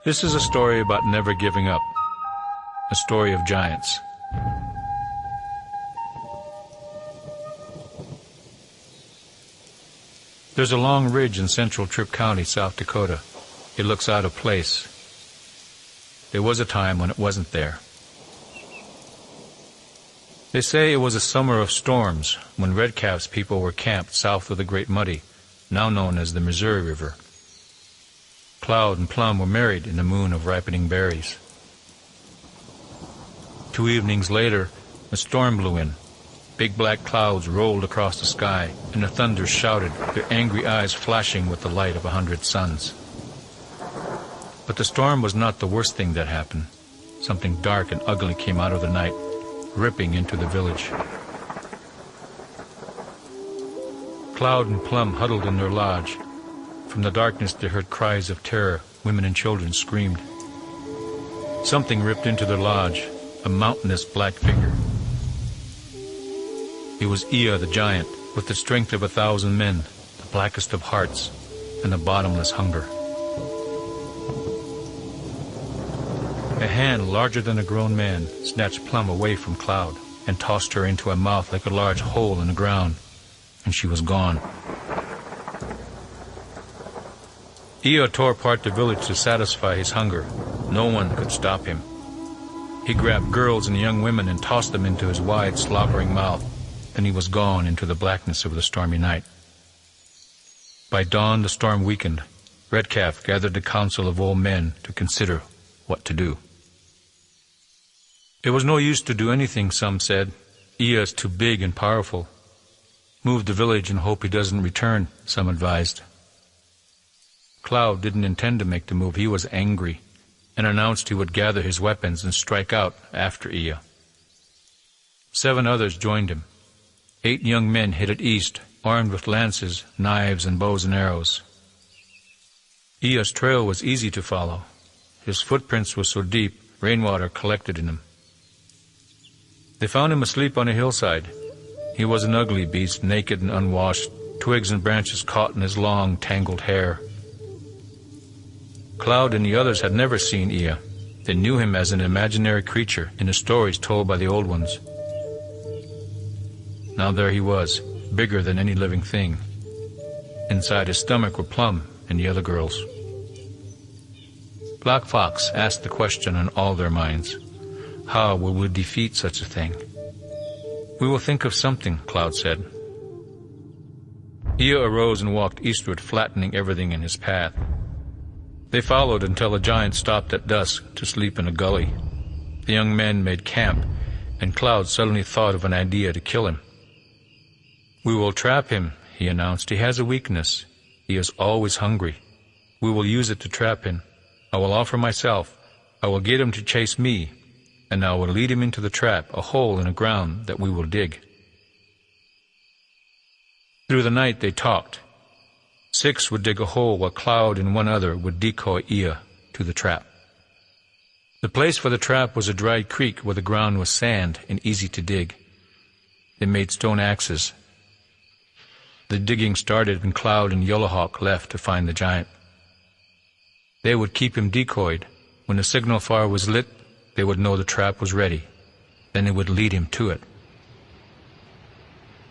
This is a story about never giving up, a story of giants. There's a long ridge in central Tripp County, South Dakota. It looks out of place. There was a time when it wasn't there. They say it was a summer of storms when Redcap's people were camped south of the Great Muddy, now known as the Missouri River. Cloud and Plum were married in the moon of ripening berries. 2 evenings later, a storm blew in. Big black clouds rolled across the sky, and the thunder shouted, their angry eyes flashing with the light of 100 suns. But the storm was not the worst thing that happened. Something dark and ugly came out of the night, ripping into the village. Cloud and Plum huddled in their lodge. From the darkness they heard cries of terror. Women and children screamed. Something ripped into their lodge, a mountainous black figure. It was Ea the giant, with the strength of 1,000 men, the blackest of hearts, and a bottomless hunger. A hand larger than a grown man snatched Plum away from Cloud and tossed her into a mouth like a large hole in the ground, and she was gone. Ea tore apart the village to satisfy his hunger. No one could stop him. He grabbed girls and young women and tossed them into his wide, slobbering mouth. Then he was gone into the blackness of the stormy night. By dawn the storm weakened. Redcap gathered the council of old men to consider what to do. It was no use to do anything, some said. Ea is too big and powerful. Move the village and hope he doesn't return, some advised. Cloud didn't intend to make the move. He was angry and announced he would gather his weapons and strike out after Ea. 7 others joined him. 8 young men headed east, armed with lances, knives, and bows and arrows. Ea's trail was easy to follow. His footprints were so deep, rainwater collected in them. They found him asleep on a hillside. He was an ugly beast, naked and unwashed, twigs and branches caught in his long, tangled hair. Cloud and the others had never seen Ea. They knew him as an imaginary creature in the stories told by the old ones. Now there he was, bigger than any living thing. Inside his stomach were Plum and the other girls. Black Fox asked the question on all their minds. How will we defeat such a thing? We will think of something, Cloud said. Ea arose and walked eastward, flattening everything in his path. They followed until the giant stopped at dusk to sleep in a gully. The young men made camp, and Cloud suddenly thought of an idea to kill him. We will trap him, he announced. He has a weakness. He is always hungry. We will use it to trap him. I will offer myself. I will get him to chase me, and I will lead him into the trap, a hole in the ground that we will dig. Through the night they talked. 6 would dig a hole while Cloud and 1 other would decoy Ea to the trap. The place for the trap was a dry creek where the ground was sand and easy to dig. They made stone axes. The digging started when Cloud and Yellowhawk left to find the giant. They would keep him decoyed. When the signal fire was lit, they would know the trap was ready. Then they would lead him to it.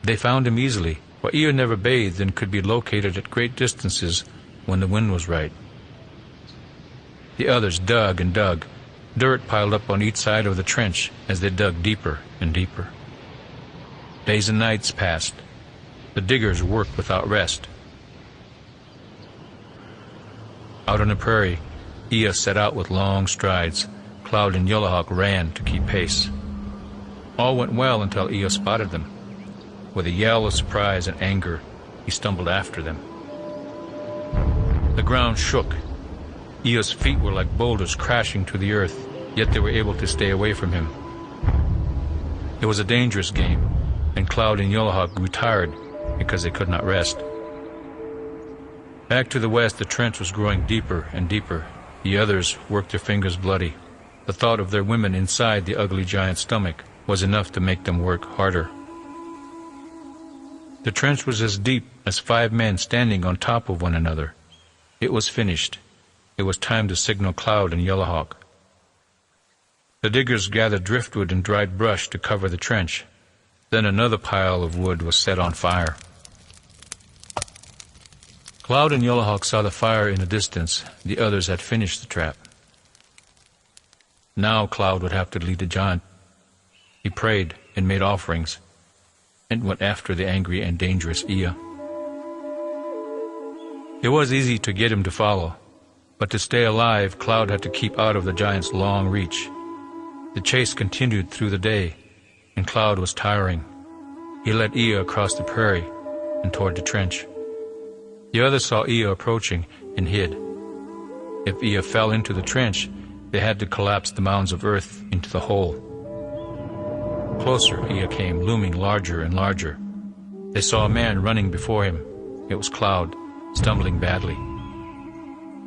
They found him easily, for Ea never bathed and could be located at great distances when the wind was right. The others dug and dug. Dirt piled up on each side of the trench as they dug deeper and deeper. Days and nights passed. The diggers worked without rest. Out on the prairie, Ea set out with long strides. Cloud and Yellowhawk ran to keep pace. All went well until Ea spotted them. With a yell of surprise and anger, he stumbled after them. The ground shook. Ea's feet were like boulders crashing to the earth, yet they were able to stay away from him. It was a dangerous game, and Cloud and Yellowhawk grew tired because they could not rest. Back to the west, the trench was growing deeper and deeper. The others worked their fingers bloody. The thought of their women inside the ugly giant's stomach was enough to make them work harder. The trench was as deep as 5 men standing on top of one another. It was finished. It was time to signal Cloud and Yellowhawk. The diggers gathered driftwood and dried brush to cover the trench. Then another pile of wood was set on fire. Cloud and Yellowhawk saw the fire in the distance. The others had finished the trap. Now Cloud would have to lead the giant. He prayed and made offerings, and went after the angry and dangerous Ea. It was easy to get him to follow, but to stay alive, Cloud had to keep out of the giant's long reach. The chase continued through the day, and Cloud was tiring. He led Ea across the prairie and toward the trench. The others saw Ea approaching and hid. If Ea fell into the trench, they had to collapse the mounds of earth into the hole. Closer Ea came, looming larger and larger. They saw a man running before him. It was Cloud, stumbling badly.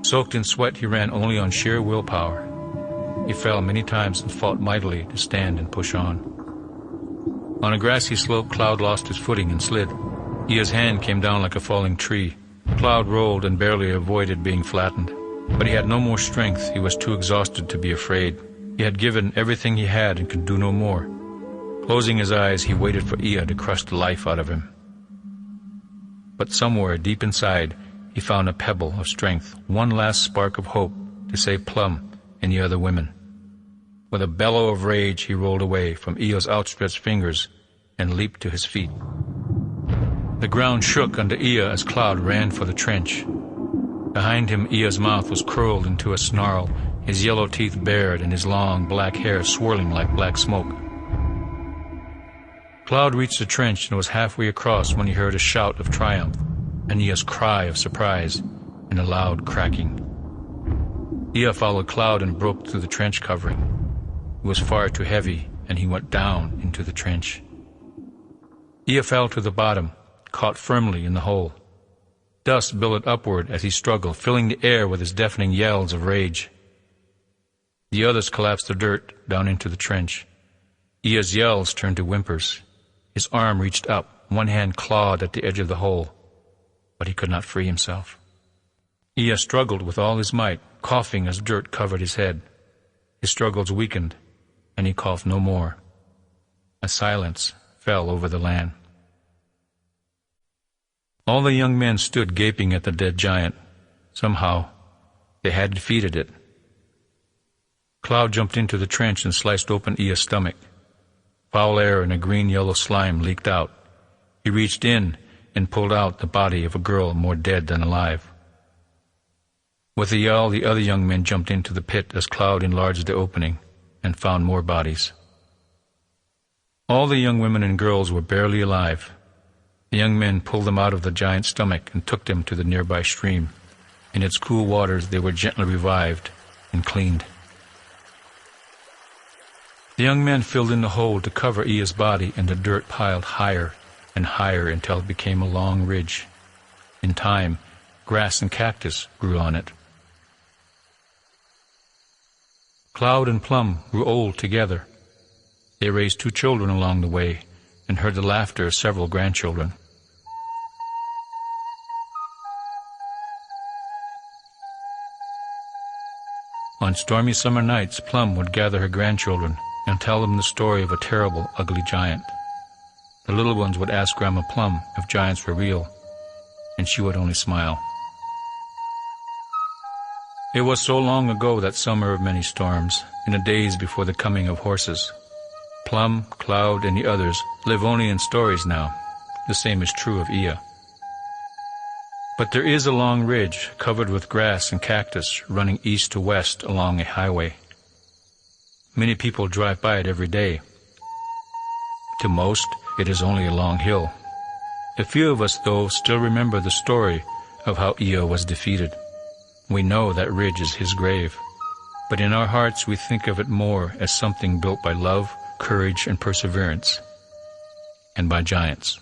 Soaked in sweat, he ran only on sheer willpower. He fell many times and fought mightily to stand and push on. On a grassy slope, Cloud lost his footing and slid. Ea's hand came down like a falling tree. Cloud rolled and barely avoided being flattened. But he had no more strength. He was too exhausted to be afraid. He had given everything he had and could do no more. Closing his eyes, he waited for Ea to crush the life out of him. But somewhere deep inside, he found a pebble of strength, one last spark of hope to save Plum and the other women. With a bellow of rage, he rolled away from Ea's outstretched fingers and leaped to his feet. The ground shook under Ea as Cloud ran for the trench. Behind him, Ea's mouth was curled into a snarl, his yellow teeth bared and his long black hair swirling like black smoke. Cloud reached the trench and was halfway across when he heard a shout of triumph, and Ea's cry of surprise, and a loud cracking. Ea followed Cloud and broke through the trench covering. It was far too heavy, and he went down into the trench. Ea fell to the bottom, caught firmly in the hole. Dust billowed upward as he struggled, filling the air with his deafening yells of rage. The others collapsed the dirt down into the trench. Ea's yells turned to whimpers. His arm reached up, one hand clawed at the edge of the hole, but he could not free himself. Ea struggled with all his might, coughing as dirt covered his head. His struggles weakened, and he coughed no more. A silence fell over the land. All the young men stood gaping at the dead giant. Somehow, they had defeated it. Cloud jumped into the trench and sliced open Ea's stomach. Foul air and a green-yellow slime leaked out. He reached in and pulled out the body of a girl more dead than alive. With a yell, the other young men jumped into the pit as Cloud enlarged the opening and found more bodies. All the young women and girls were barely alive. The young men pulled them out of the giant's stomach and took them to the nearby stream. In its cool waters, they were gently revived and cleaned. The young men filled in the hole to cover Ea's body, and the dirt piled higher and higher until it became a long ridge. In time, grass and cactus grew on it. Cloud and Plum grew old together. They raised 2 children along the way and heard the laughter of several grandchildren. On stormy summer nights, Plum would gather her grandchildren and tell them the story of a terrible, ugly giant. The little ones would ask Grandma Plum if giants were real, and she would only smile. It was so long ago, that summer of many storms, in the days before the coming of horses. Plum, Cloud, and the others live only in stories now. The same is true of Ea. But there is a long ridge covered with grass and cactus running east to west along a highway. Many people drive by it every day. To most, it is only a long hill. A few of us, though, still remember the story of how Ea was defeated. We know that ridge is his grave, but in our hearts we think of it more as something built by love, courage, and perseverance, and by giants.